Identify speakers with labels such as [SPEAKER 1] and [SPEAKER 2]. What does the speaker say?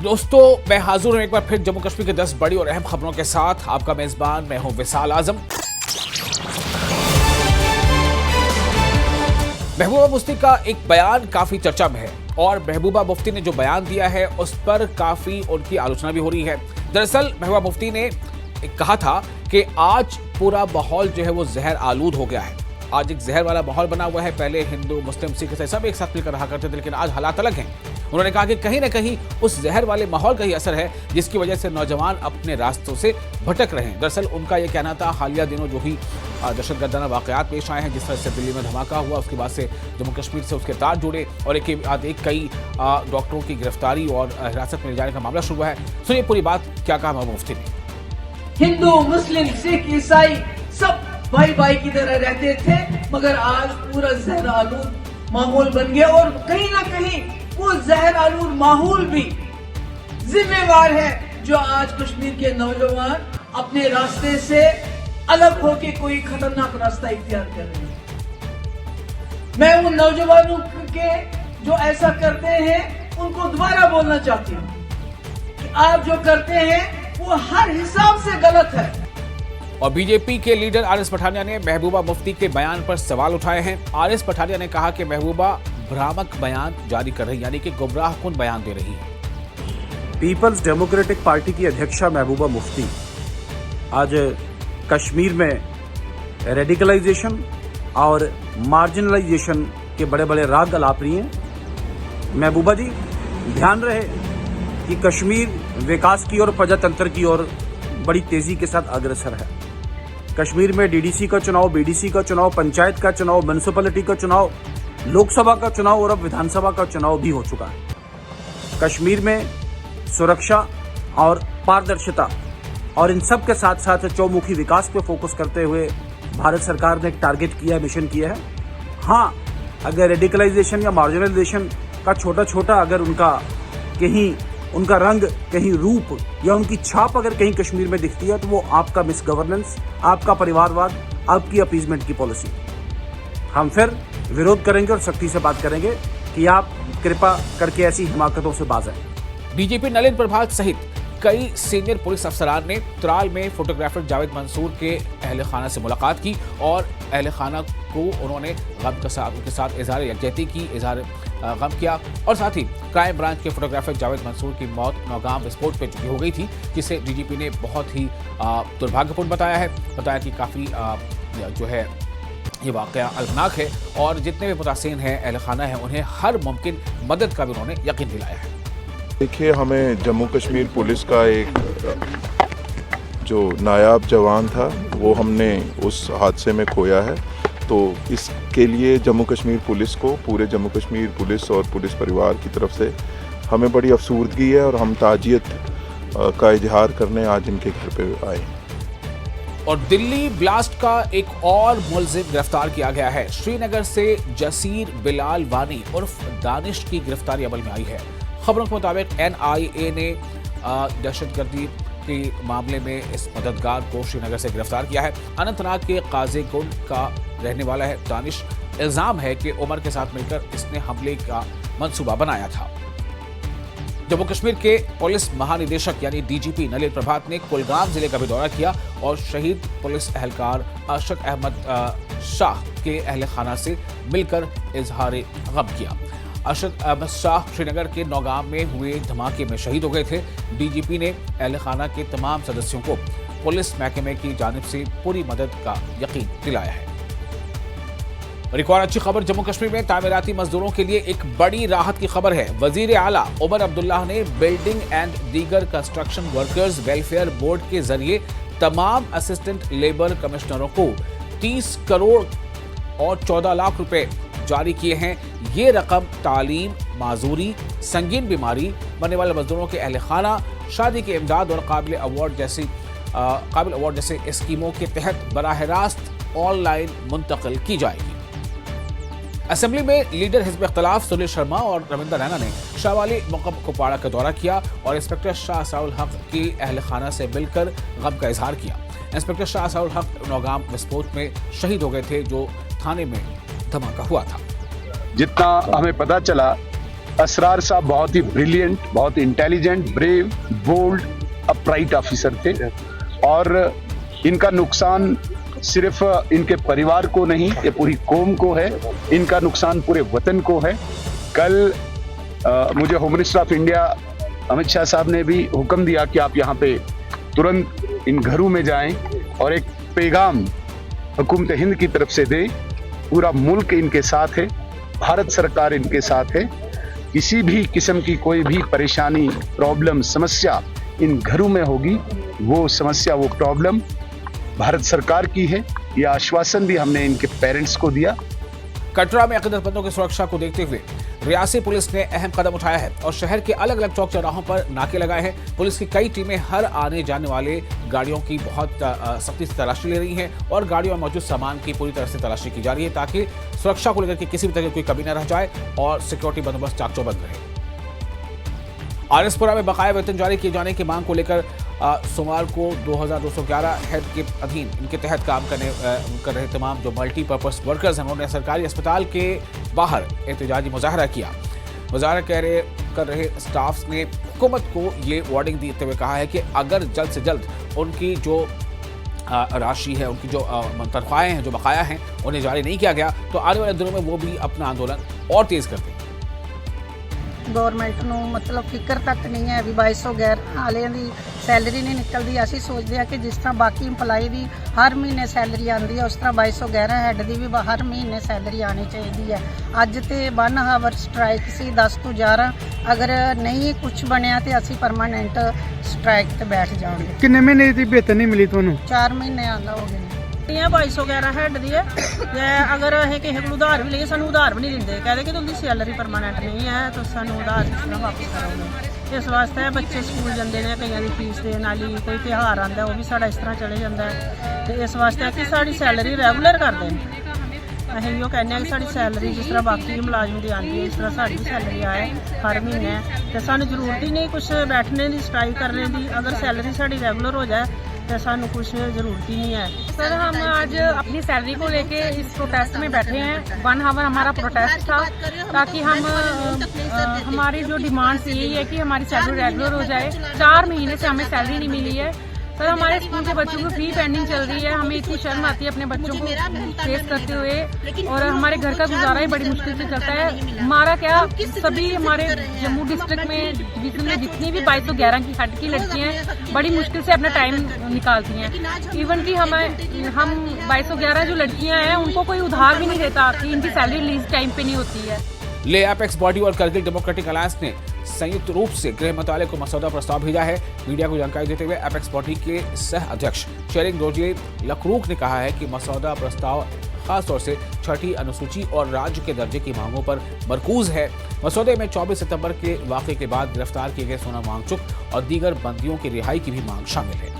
[SPEAKER 1] दोस्तों, मैं हाजिर हूं एक बार फिर जम्मू कश्मीर के 10 बड़ी और अहम खबरों के साथ। आपका मेजबान मैं हूं विसाल आजम। महबूबा मुफ्ती का एक बयान काफी चर्चा में है और महबूबा मुफ्ती ने जो बयान दिया है उस पर काफी उनकी आलोचना भी हो रही है। दरअसल महबूबा मुफ्ती ने कहा था कि आज पूरा माहौल जो है वो जहर आलूद हो गया है। आज एक जहर वाला माहौल बना हुआ है। पहले हिंदू मुस्लिम सिख ईसाई सब एक साथ मिलकर रहा करते थे, लेकिन आज हालात अलग हैं। उन्होंने कहा कि कहीं ना कहीं उस जहर वाले माहौल का ही असर है जिसकी वजह से नौजवान अपने रास्तों से भटक रहे हैं। दरअसल उनका यह कहना था, हालिया दिनों जो ही दहशतगर्दाना वाकयात पेश आए हैं, जिस तरह से दिल्ली में धमाका हुआ, उसके बाद से जम्मू कश्मीर से उसके तार जुड़े और एक कई डॉक्टरों की गिरफ्तारी और हिरासत में ले जाने का मामला शुरू हुआ है। सुनिए पूरी बात क्या कहा महबूबा मुफ्ती ने।
[SPEAKER 2] हिंदू मुस्लिम सिख ईसाई सब भाई भाई की तरह रहते थे, मगर आज पूरा जहर आलूद माहौल बन गया और कहीं ना कहीं वो जहर आलूद माहौल भी जिम्मेवार है जो आज कश्मीर के नौजवान अपने रास्ते से अलग होकर कोई खतरनाक रास्ता इख्तियार कर रहे हैं। मैं उन नौजवानों के जो ऐसा करते हैं उनको दोबारा बोलना चाहती हूँ कि आप जो करते हैं वो हर हिसाब से गलत है।
[SPEAKER 1] और बीजेपी के लीडर आर एस पठानिया ने महबूबा मुफ्ती के बयान पर सवाल उठाए हैं। आर एस पठानिया ने कहा कि महबूबा भ्रामक बयान जारी कर रही, यानी कि गुमराहकुन बयान दे रही है।
[SPEAKER 3] पीपल्स डेमोक्रेटिक पार्टी की अध्यक्षा महबूबा मुफ्ती आज कश्मीर में रेडिकलाइजेशन और मार्जिनलाइजेशन के बड़े बड़े राग अलाप रही हैं। महबूबा जी, ध्यान रहे कि कश्मीर विकास की और प्रजातंत्र की ओर बड़ी तेजी के साथ अग्रसर है। कश्मीर में डीडीसी का चुनाव, बीडीसी का चुनाव, पंचायत का चुनाव, म्युनिसिपैलिटी का चुनाव, लोकसभा का चुनाव और अब विधानसभा का चुनाव भी हो चुका है। कश्मीर में सुरक्षा और पारदर्शिता और इन सब के साथ साथ चौमुखी विकास पे फोकस करते हुए भारत सरकार ने एक टारगेट किया है, मिशन किया है। हाँ, अगर रेडिकलाइजेशन या मार्जिनलाइजेशन का छोटा छोटा अगर उनका रंग, कहीं रूप या उनकी छाप अगर कहीं कश्मीर में दिखती है तो वो आपका मिस गवर्नेंस, आपका परिवारवाद, आपकी अपीजमेंट की पॉलिसी। हम फिर विरोध करेंगे और सख्ती से बात करेंगे कि आप कृपा करके ऐसी हिमाकतों से बाज आएं।
[SPEAKER 1] बीजेपी नलिन प्रभात सहित कई सीनियर पुलिस अफसरान ने त्राल में फोटोग्राफर जावेद मंसूर के अहले खाना से मुलाकात की और अहले खाना को उन्होंने गम के साथ उनके साथ इजहार यकजहती की, इजहार गम किया और साथ ही क्राइम ब्रांच के फोटोग्राफर जावेद मंसूर की मौत नौगाम विस्फोट पे चुकी हो गई थी, जिसे डीजीपी ने बहुत ही दुर्भाग्यपूर्ण बताया है। बताया कि काफ़ी जो है ये वाकया अलगनाक है और जितने भी मुतासिन हैं, अहले खाना हैं, उन्हें हर मुमकिन मदद का भी उन्होंने यकीन दिलाया है।
[SPEAKER 4] देखिए, हमें जम्मू कश्मीर पुलिस का एक जो नायाब जवान था वो हमने उस हादसे में खोया है, तो इसके लिए जम्मू कश्मीर पुलिस को, पूरे जम्मू कश्मीर पुलिस और पुलिस परिवार की तरफ से हमें बड़ी अफसोसगी है और हम ताजियत का इजहार करने आज इनके घर पे आए।
[SPEAKER 1] और दिल्ली ब्लास्ट का एक और मुलजिम गिरफ्तार किया गया है। श्रीनगर से जसीर बिलाल वानी उर्फ दानिश की गिरफ्तारी अमल में आई है। खबरों के मुताबिक NIA ने दहशतगर्दी के मामले में इस मददगार को श्रीनगर से गिरफ्तार किया है। अनंतनाग के काजीगुंड का रहने वाला है दानिश। इल्जाम है कि उमर के साथ मिलकर इसने हमले का मंसूबा बनाया था। जम्मू कश्मीर के पुलिस महानिदेशक यानी DGP नलिन प्रभात ने कुलगाम जिले का भी दौरा किया और शहीद पुलिस एहलकार अशरफ अहमद शाह के अहले खाना से मिलकर इजहार गम किया। अशरफ अहमद शाह श्रीनगर के नौगाम में हुए धमाके में शहीद हो गए थे। DGP ने अहले खाना के तमाम सदस्यों को पुलिस महकमे की जानिब से पूरी मदद का यकीन दिलाया है। और एक और अच्छी खबर, जम्मू कश्मीर में तामीराती मजदूरों के लिए एक बड़ी राहत की खबर है। वजीर आला उमर अब्दुल्लाह ने बिल्डिंग एंड दीगर कंस्ट्रक्शन वर्कर्स वेलफेयर बोर्ड के जरिए तमाम असिस्टेंट लेबर कमिश्नरों को 30 करोड़ और 14 लाख रुपए जारी किए हैं। ये रकम तालीम, माजूरी, संगीन बीमारी, मरने वाले मजदूरों के अहले खाना, शादी की इमदाद और काबिल अवार्ड जैसे स्कीमों के तहत बराह रास्त ऑनलाइन मुंतकिल की जाएगी। असेंबली में लीडर हिज़्ब इख्तिलाफ सुनील शर्मा और रविंदर रैना ने शाहवाली मुकम कुपवाड़ा का दौरा किया और इंस्पेक्टर शाह असाउल हक के अहल खाना से मिलकर गम का इजहार किया। इंस्पेक्टर शाह असाउल हक नौगाम विस्फोट में शहीद हो गए थे, जो थाने में धमाका हुआ था।
[SPEAKER 5] जितना हमें पता चला असरार साहब बहुत ही ब्रिलियंट, बहुत intelligent, brave, bold, upright officer थे और इनका नुकसान सिर्फ इनके परिवार को नहीं, ये पूरी कौम को है, इनका नुकसान पूरे वतन को है। कल मुझे home minister of India Amit Shah साहब ने भी हुक्म दिया कि आप यहाँ पे तुरंत इन घरों में जाएं और एक पैगाम हुकूमत हिंद की तरफ से दें। पूरा मुल्क इनके साथ है, भारत सरकार इनके साथ है। किसी भी किस्म की कोई भी परेशानी, प्रॉब्लम, समस्या इन घरों में होगी, वो समस्या, वो प्रॉब्लम भारत सरकार की है। यह आश्वासन भी हमने इनके पेरेंट्स को दिया।
[SPEAKER 1] कटरा में अकीदतमंदों की सुरक्षा को देखते हुए रियासी पुलिस ने अहम कदम उठाया है और शहर के अलग अलग चौक चौराहों पर नाके लगाए हैं। पुलिस की कई टीमें हर आने जाने वाले गाड़ियों की बहुत सख्ती से तलाशी ले रही हैं और गाड़ियों में मौजूद सामान की पूरी तरह से तलाशी की जा रही है ताकि सुरक्षा को लेकर के किसी भी तरह की कोई कमी न रह जाए और सिक्योरिटी बंदोबस्त चाक चौबंद रहे। आरएसपुरा में बकाया वेतन जारी किए जाने की मांग को लेकर सोमवार को 2211 हेड के अधीन इनके तहत काम कर रहे तमाम जो मल्टीपर्पज वर्कर्स हैं उन्होंने सरकारी अस्पताल के बाहर एहतजाजी मुजाहरा किया। मुजाहरा कर रहे स्टाफ ने हुकूमत को ये वार्निंग देते हुए कहा है कि अगर जल्द से जल्द उनकी जो राशि है, उनकी जो तनख्वाहें हैं, जो बकाया हैं, उन्हें जारी नहीं किया गया तो आने वाले दिनों में वो भी अपना आंदोलन और तेज कर देंगे।
[SPEAKER 6] गौरमेंट ਨੂੰ ਮਤਲਬ ਫਿਕਰ ਤੱਕ ਨਹੀਂ ਹੈ ਵੀ 2211 ਵਾਲਿਆਂ ਦੀ ਸੈਲਰੀ ਨਹੀਂ ਨਿਕਲਦੀ। ਅਸੀਂ ਸੋਚਦੇ ਹਾਂ ਕਿ ਜਿਸ ਤਰ੍ਹਾਂ ਬਾਕੀ EMPLOYE ਦੀ ਹਰ ਮਹੀਨੇ ਸੈਲਰੀ ਆਉਂਦੀ ਹੈ ਉਸ ਤਰ੍ਹਾਂ 2211 ਹੈਡ ਦੀ ਵੀ ਹਰ ਮਹੀਨੇ ਸੈਲਰੀ ਆਣੀ ਚਾਹੀਦੀ ਹੈ। ਅੱਜ ਤੇ 1 ਆਵਰ ਸਟ੍ਰਾਈਕ ਸੀ 10 ਤੋਂ 11। ਅਗਰ ਨਹੀਂ ਕੁਝ ਬਣਿਆ ਤੇ ਅਸੀਂ ਪਰਮਾਨੈਂਟ ਸਟ੍ਰਾਈਕ ਤੇ ਬੈਠ ਜਾਵਾਂਗੇ।
[SPEAKER 7] ਕਿੰਨੇ ਮਹੀਨੇ ਦੀ ਵੇਤਨ ਨਹੀਂ ਮਿਲੀ ਤੁਹਾਨੂੰ?
[SPEAKER 6] 4 ਮਹੀਨੇ ਆਂਦਾ ਹੋ ਗਏ। 2211 ਹੈਡ ਦੀ ਹੈ ਤੇ ਅਗਰ ਇਹ ਕਿਸੇ ਕੋਲ ਉਧਾਰ ਵੀ ਲਈਏ ਸਾਨੂੰ ਉਧਾਰ ਵੀ ਨਹੀਂ ਦਿੰਦੇ। ਕਹਿੰਦੇ ਕਿ ਤੁਹਾਡੀ ਸੈਲਰੀ ਪਰਮਾਨੈਂਟ ਨਹੀਂ ਹੈ ਤਾਂ ਸਾਨੂੰ ਉਧਾਰ ਕਿਸ ਤਰ੍ਹਾਂ ਵਾਪਸ ਕਰੋਗੇ। ਇਸ ਵਾਸਤੇ ਬੱਚੇ ਸਕੂਲ ਜਾਂਦੇ ਨੇ, ਕਈਆਂ ਦੀ ਫੀਸ ਦੇਣ ਵਾਲੀ, ਕੋਈ ਤਿਉਹਾਰ ਆਉਂਦਾ ਉਹ ਵੀ ਸਾਡਾ ਇਸ ਤਰ੍ਹਾਂ ਚਲੇ ਜਾਂਦਾ ਹੈ ਤੇ ਇਸ ਵਾਸਤੇ ਕਿ ਸਾਡੀ ਸੈਲਰੀ ਰੈਗੂਲਰ ਕਰ ਦੇਣ। ਅਸੀਂ ਉਹ ਕਹਿੰਦੇ ਹਾਂ ਕਿ ਸਾਡੀ ਸੈਲਰੀ ਜਿਸ ਤਰ੍ਹਾਂ ਬਾਕੀ ਮੁਲਾਜ਼ਮ ਦੀ ਆਉਂਦੀ ਹੈ ਇਸ ਤਰ੍ਹਾਂ ਸਾਡੀ ਵੀ ਸੈਲਰੀ ਆਏ ਹਰ ਮਹੀਨੇ ਤੇ ਸਾਨੂੰ ਜ਼ਰੂਰਤ ਹੀ नहीं कुछ बैठने की, स्ट्राइक करने की। अगर सैलरी साड़ी रेगुलर हो जाए तो सानू कुछ ज़रूरत ही नहीं है।
[SPEAKER 8] सर हम आज अपनी सैलरी को लेके इस प्रोटेस्ट में बैठे हैं। 1 आवर हमारा प्रोटेस्ट था ताकि हम हमारी जो डिमांड्स यही है कि हमारी सैलरी रेगुलर हो जाए। 4 महीने से हमें सैलरी नहीं मिली है। सर हमारे स्कूल के बच्चों को फी पेंडिंग चल रही है। हमें इतनी शर्म आती है अपने बच्चों को फेस करते हुए और हमारे घर का गुजारा ही बड़ी मुश्किल से चलता है। हमारा क्या, सभी हमारे जम्मू डिस्ट्रिक्ट में डिवीजन में जितनी भी 2211 की हट की लड़कियां हैं बड़ी मुश्किल से अपना टाइम निकालती हैं। इवन कि हम 2211 जो लड़कियां हैं उनको कोई उधार भी नहीं देता कि इनकी सैलरी रिलीज टाइम पे नहीं होती है।
[SPEAKER 1] ले एपेक्स बॉडी और करगिल डेमोक्रेटिक अलायंस ने संयुक्त रूप से गृह मंत्रालय को मसौदा प्रस्ताव भेजा है। मीडिया को जानकारी देते हुए एपेक्स बॉडी के सह अध्यक्ष शेरिंग रोजे लकरूक ने कहा है कि मसौदा प्रस्ताव खासतौर से 6ठी अनुसूची और राज्य के दर्जे की मांगों पर मरकूज है। मसौदे में 24 सितंबर के वाक़े के बाद गिरफ्तार किए गए सोनम वांगचुक और दीगर बंदियों की रिहाई की भी मांग शामिल है।